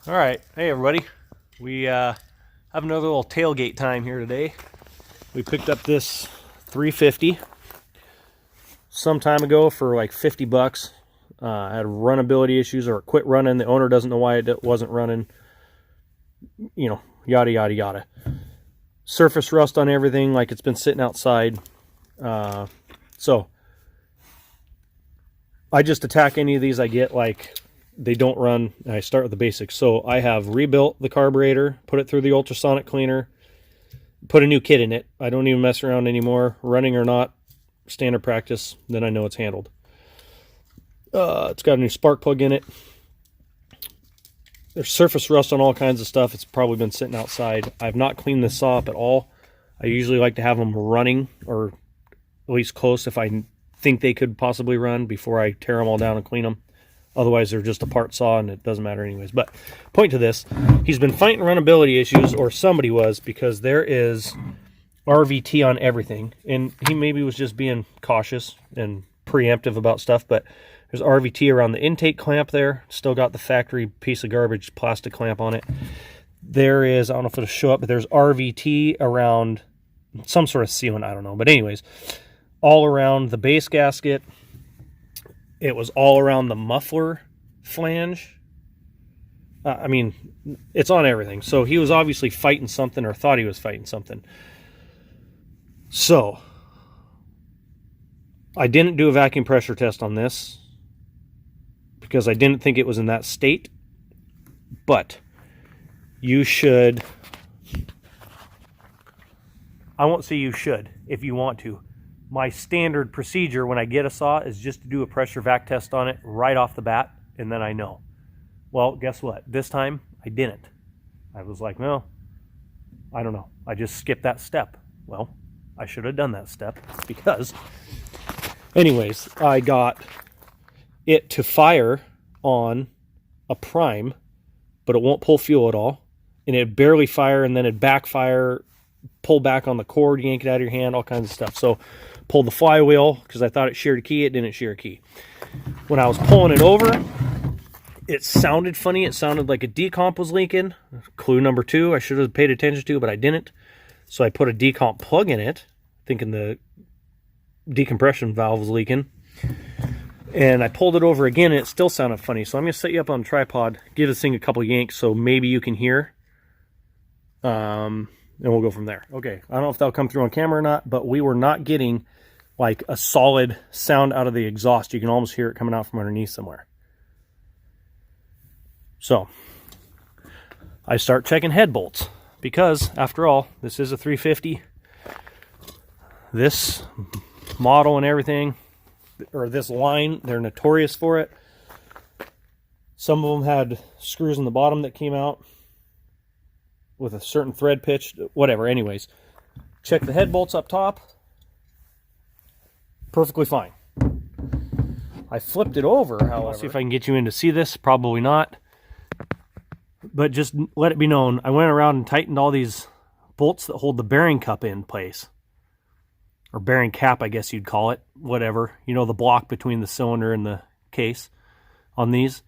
All right, hey everybody. We have another little tailgate time here today. We picked up this 350 some time ago for like 50 bucks. Had runnability issues or quit running. The owner doesn't know why it wasn't running. You know, yada yada yada. Surface rust on everything, like it's been sitting outside. So I just attack any of these I get like they don't run. I start with the basics. So I have rebuilt the carburetor, put it through the ultrasonic cleaner, put a new kit in it. I don't even mess around anymore, running or not, standard practice. Then I know it's handled. It's got a new spark plug in it. There's surface rust on all kinds of stuff. It's probably been sitting outside. I've not cleaned this saw up at all. I usually like to have them running, or at least close if I think they could possibly run, before I tear them all down and clean them. Otherwise, they're just a part saw and it doesn't matter anyways. But point to this, he's been fighting runnability issues, or somebody was, because there is RVT on everything. And he maybe was just being cautious and preemptive about stuff, but there's RVT around the intake clamp there. Still got the factory piece of garbage plastic clamp on it. There is, I don't know if it'll show up, but there's RVT around some sort of sealant, I don't know. But anyways, all around the base gasket. It was all around the muffler flange. I mean, it's on everything. So he was obviously fighting something, or thought he was fighting something. So I didn't do a vacuum pressure test on this because I didn't think it was in that state. But you should, I won't say you should if you want to. My standard procedure when I get a saw is just to do a pressure vac test on it right off the bat, and then I know. Well, guess what? This time I didn't. I was like, no, I don't know. I just skipped that step. Well, I should have done that step, because anyways, I got it to fire on a prime, but it won't pull fuel at all, and it'd barely fire, and then it'd backfire, pull back on the cord, yank it out of your hand, all kinds of stuff. So pulled the flywheel because I thought it sheared a key. It didn't shear a key. When I was pulling it over, it sounded funny. It sounded like a decomp was leaking. Clue number 2 I should have paid attention to, but I didn't. So I put a decomp plug in it, thinking the decompression valve was leaking. And I pulled it over again, and it still sounded funny. So I'm going to set you up on a tripod, give this thing a couple yanks so maybe you can hear. And we'll go from there. Okay, I don't know if that'll come through on camera or not, but we were not getting like a solid sound out of the exhaust. You can almost hear it coming out from underneath somewhere. So I start checking head bolts, because after all, this is a 350. This model and everything, or this line, they're notorious for it. Some of them had screws in the bottom that came out with a certain thread pitch, whatever. Anyways, check the head bolts up top. Perfectly fine. I flipped it over, however. I'll see if I can get you in to see this. Probably not. But just let it be known, I went around and tightened all these bolts that hold the bearing cup in place. Or bearing cap, I guess you'd call it. Whatever. You know, the block between the cylinder and the case on these.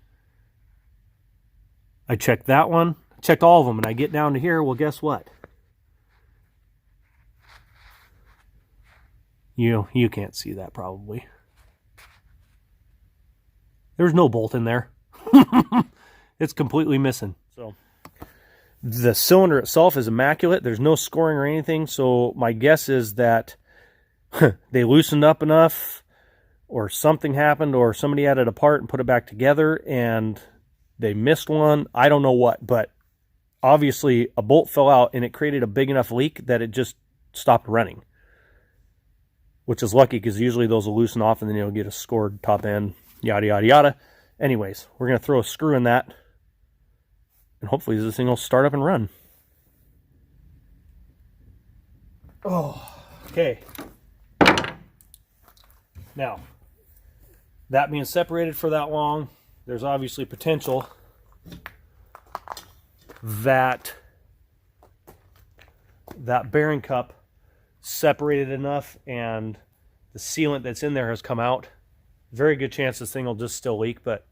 I checked that one. Checked all of them, and I get down to here. Well, guess what? You can't see that probably. There's no bolt in there. It's completely missing. So the cylinder itself is immaculate. There's no scoring or anything. So my guess is that they loosened up enough, or something happened, or somebody added a part and put it back together, and they missed one. I don't know what, but obviously a bolt fell out, and it created a big enough leak that it just stopped running. Which is lucky, because usually those will loosen off and then you'll get a scored top end, yada, yada, yada. Anyways, we're going to throw a screw in that, and hopefully this thing will start up and run. Oh, okay. Now, that being separated for that long, there's obviously potential that bearing cup separated enough and the sealant that's in there has come out. Very good chance this thing will just still leak, but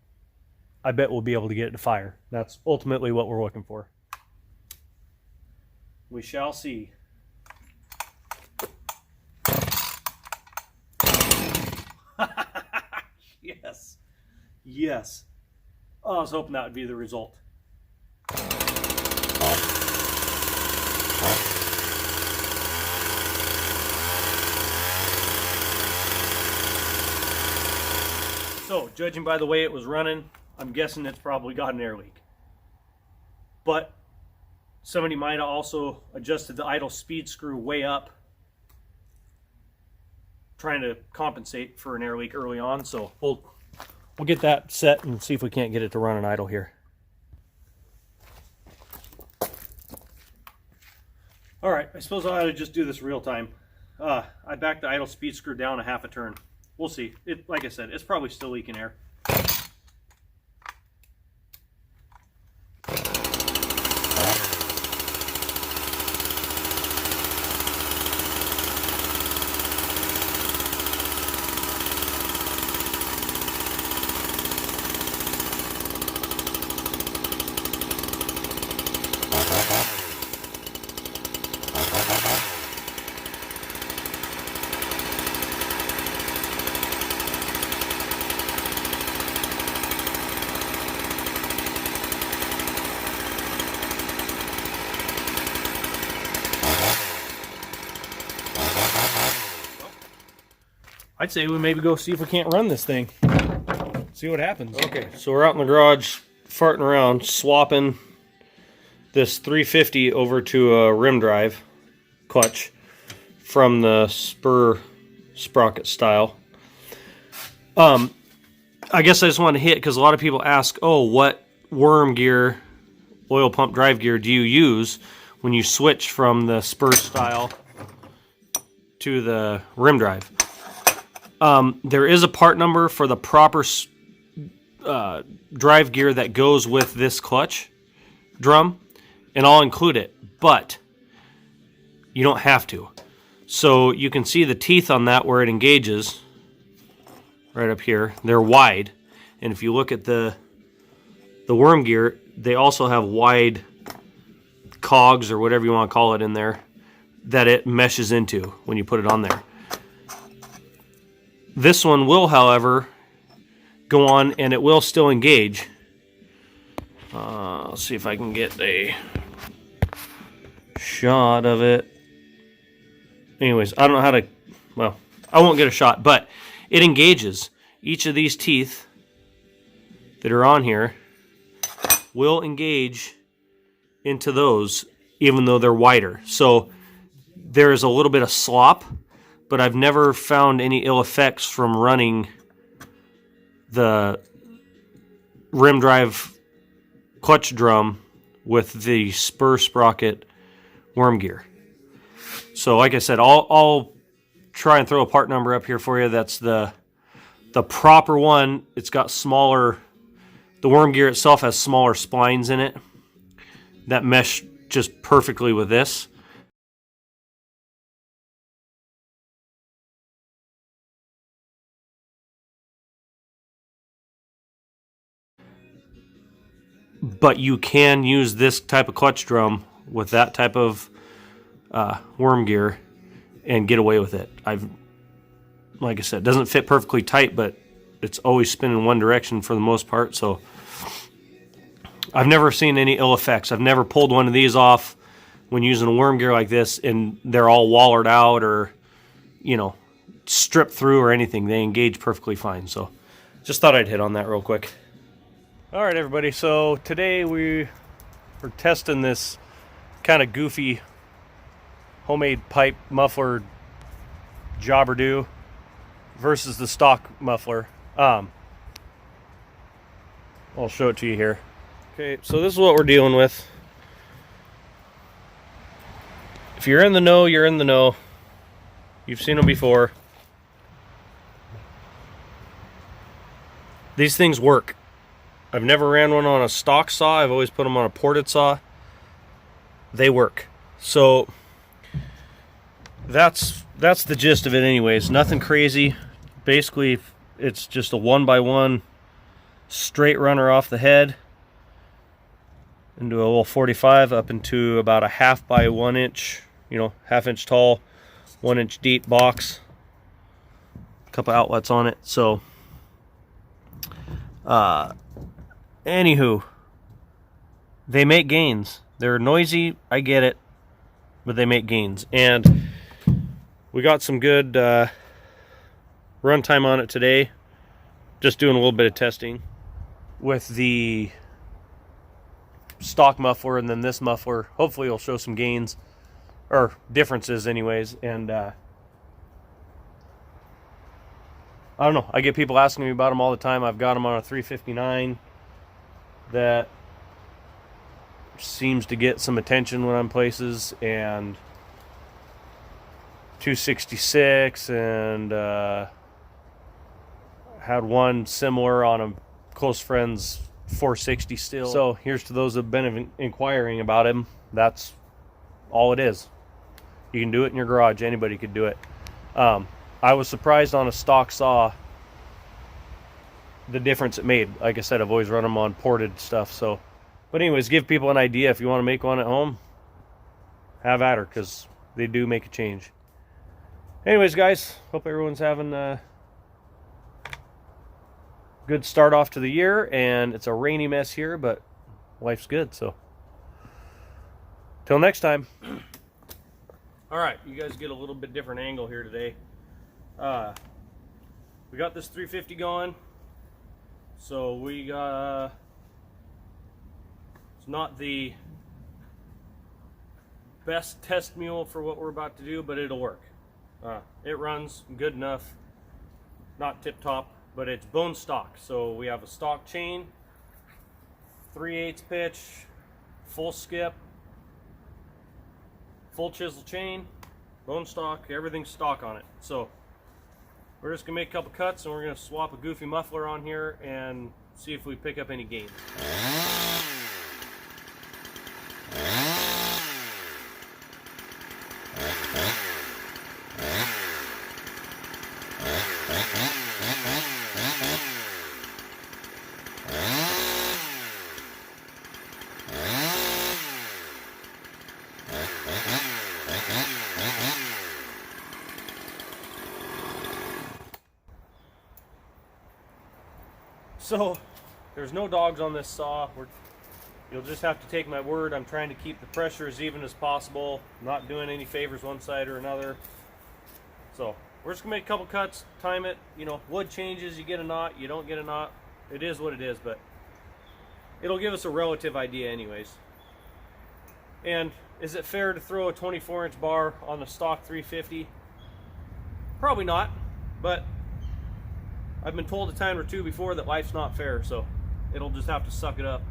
I bet we'll be able to get it to fire. That's ultimately what we're looking for. We shall see. Yes. Yes. Oh, I was hoping that would be the result. So, judging by the way it was running, I'm guessing it's probably got an air leak. But somebody might have also adjusted the idle speed screw way up, trying to compensate for an air leak early on. So we'll get that set and see if we can't get it to run an idle here. All right, I suppose I ought to just do this real time. I backed the idle speed screw down a half a turn. We'll see. Like I said, it's probably still leaking air. I'd say we maybe go see if we can't run this thing. See what happens. Okay, so we're out in the garage farting around, swapping this 350 over to a rim drive clutch from the spur sprocket style. I guess I just want to hit because a lot of people ask, oh, what worm gear, oil pump drive gear do you use when you switch from the spur style to the rim drive? There is a part number for the proper drive gear that goes with this clutch drum, and I'll include it, but you don't have to. So you can see the teeth on that where it engages right up here. They're wide, and if you look at the worm gear, they also have wide cogs or whatever you want to call it in there that it meshes into when you put it on there. This one will, however, go on and it will still engage. Let's see if I can get a shot of it. Anyways, I don't know how to, well, I won't get a shot, but it engages. Each of these teeth that are on here will engage into those, even though they're wider. So there is a little bit of slop, but I've never found any ill effects from running the rim drive clutch drum with the spur sprocket worm gear. So like I said, I'll try and throw a part number up here for you. That's the proper one. It's got smaller, the worm gear itself has smaller splines in it that mesh just perfectly with this. But you can use this type of clutch drum with that type of worm gear and get away with it. Like I said, it doesn't fit perfectly tight, but it's always spinning one direction for the most part. So I've never seen any ill effects. I've never pulled one of these off when using a worm gear like this and they're all wallered out or, you know, stripped through or anything. They engage perfectly fine. So just thought I'd hit on that real quick. All right, everybody, so today we're testing this kind of goofy homemade pipe muffler jobber do versus the stock muffler. I'll show it to you here. Okay, so this is what we're dealing with. If you're in the know, you're in the know. You've seen them before. These things work. I've never ran one on a stock saw. I've always put them on a ported saw. They work. So that's the gist of it anyways. Nothing crazy. Basically, it's just a 1x1 straight runner off the head into a little 45 up into about a 1/2 by 1 inch, you know, 1/2 inch tall, 1 inch deep box. A couple outlets on it. So, anywho, they make gains. They're noisy, I get it, but they make gains. And we got some good run time on it today. Just doing a little bit of testing with the stock muffler and then this muffler. Hopefully it'll show some gains or differences anyways. And I don't know, I get people asking me about them all the time. I've got them on a 359 that seems to get some attention when I'm places, and 266, and had one similar on a close friend's 460 still. So here's to those that have been inquiring about him. That's all it is. You can do it in your garage. Anybody could do it. I was surprised on a stock saw the difference it made. Like I said, I've always run them on ported stuff. So, but anyways, give people an idea. If you want to make one at home, have at her, because they do make a change. Anyways, guys, hope everyone's having a good start off to the year. And it's a rainy mess here, but life's good. So, till next time. All right, you guys get a little bit different angle here today. We got this 350 going. So we got, it's not the best test mule for what we're about to do, but it'll work. It runs good enough, not tip top, but it's bone stock. So we have a stock chain, 3/8 pitch, full skip, full chisel chain, bone stock, everything's stock on it. So we're just gonna make a couple cuts, and we're gonna swap a goofy muffler on here and see if we pick up any gain. So there's no dogs on this saw. You'll just have to take my word. I'm trying to keep the pressure as even as possible, not doing any favors one side or another. So we're just gonna make a couple cuts, time it. You know, wood changes, you get a knot, you don't get a knot. It is what it is, but it'll give us a relative idea anyways. And is it fair to throw a 24-inch bar on the stock 350? Probably not, but I've been told a time or two before that life's not fair, so it'll just have to suck it up.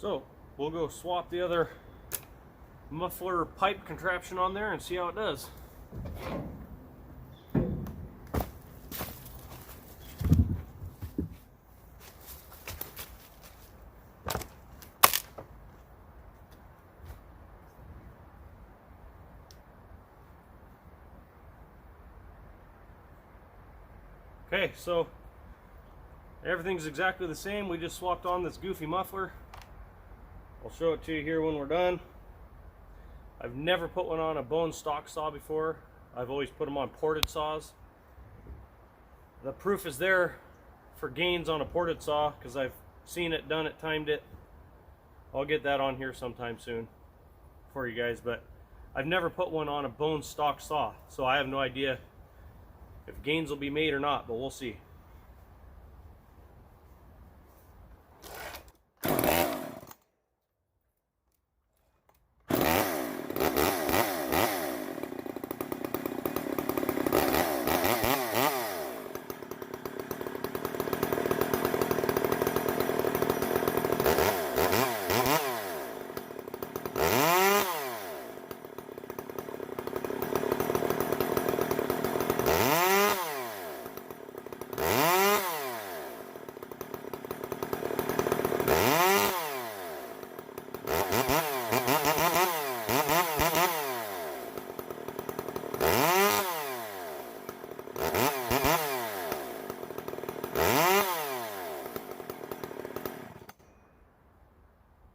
So we'll go swap the other muffler pipe contraption on there and see how it does. Okay, so everything's exactly the same. We just swapped on this goofy muffler. I'll show it to you here when we're done. I've never put one on a bone stock saw before. I've always put them on ported saws. The proof is there for gains on a ported saw because I've seen it, done it, timed it. I'll get that on here sometime soon for you guys, but I've never put one on a bone stock saw, so I have no idea if gains will be made or not, but we'll see.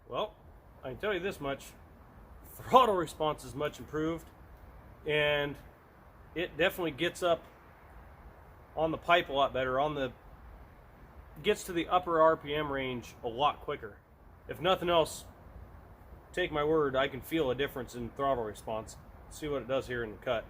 Well, I can tell you this much, throttle response is much improved, and it definitely gets up on the pipe a lot better, gets to the upper RPM range a lot quicker. If nothing else, take my word, I can feel a difference in throttle response. Let's see what it does here in the cut.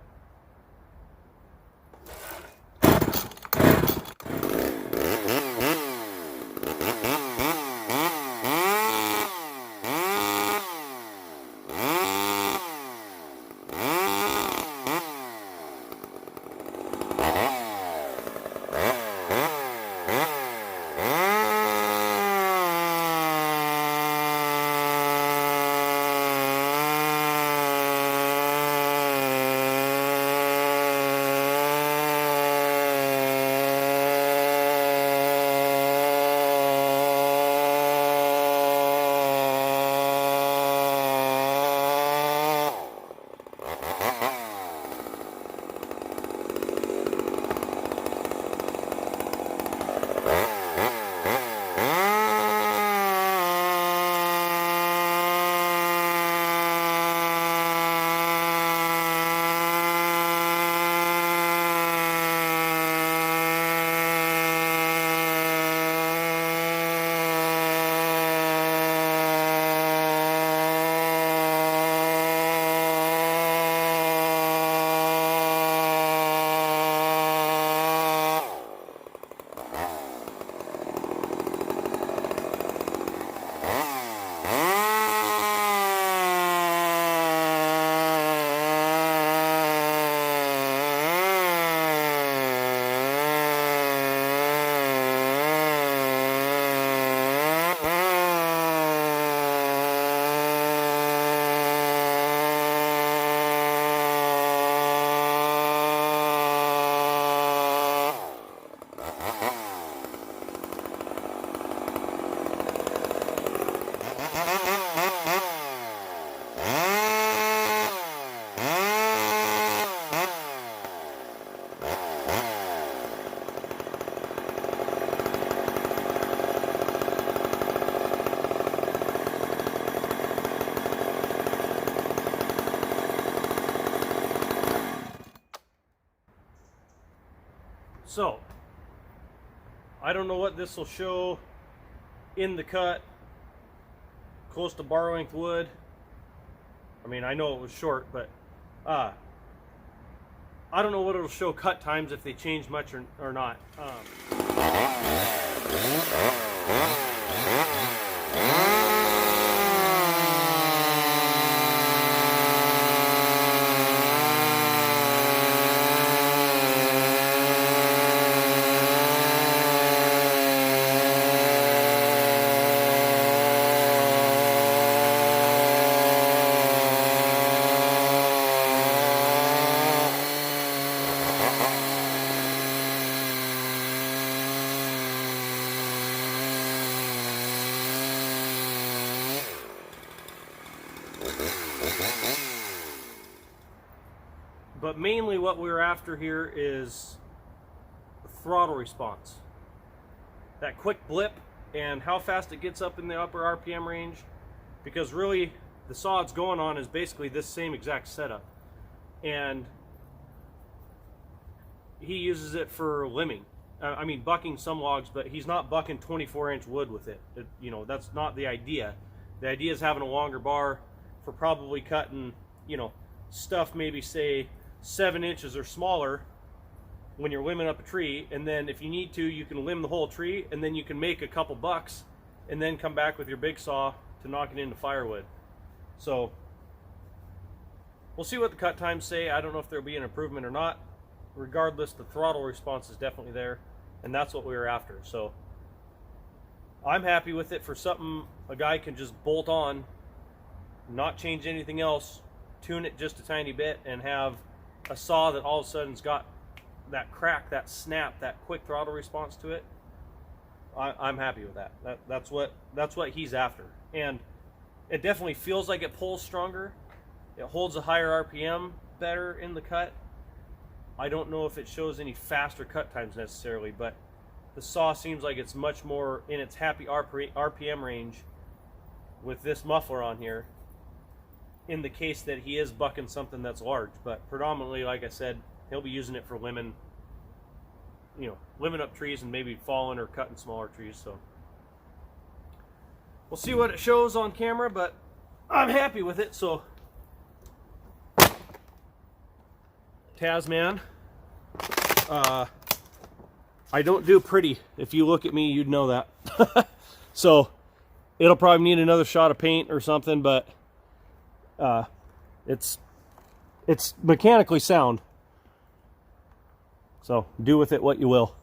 So, I don't know what this will show in the cut, close to bar length wood. I mean, I know it was short, but I don't know what it'll show cut times if they change much or not. But mainly what we're after here is the throttle response. That quick blip and how fast it gets up in the upper RPM range, because really the saw it's going on is basically this same exact setup. And he uses it for limbing. I mean, bucking some logs, but he's not bucking 24-inch wood with it. You know, that's not the idea. The idea is having a longer bar for probably cutting, you know, stuff maybe say 7 inches or smaller when you're limbing up a tree, and then if you need to, you can limb the whole tree, and then you can make a couple bucks, and then come back with your big saw to knock it into firewood. So we'll see what the cut times say. I don't know if there'll be an improvement or not. Regardless, the throttle response is definitely there, and that's what we were after. So I'm happy with it for something a guy can just bolt on, not change anything else, tune it just a tiny bit, and have a saw that all of a sudden's got that crack, that snap, that quick throttle response to it. I'm happy with that. That's what he's after, and it definitely feels like it pulls stronger. It holds a higher RPM better in the cut. I don't know if it shows any faster cut times necessarily, but the saw seems like it's much more in its happy RPM range with this muffler on here, in the case that he is bucking something that's large. But predominantly, like I said, he'll be using it for limbing, you know, limbing up trees and maybe falling or cutting smaller trees. So we'll see what it shows on camera, but I'm happy with it. So Tasman, I don't do pretty. If you look at me, you'd know that. So it'll probably need another shot of paint or something, but it's mechanically sound. So do with it what you will.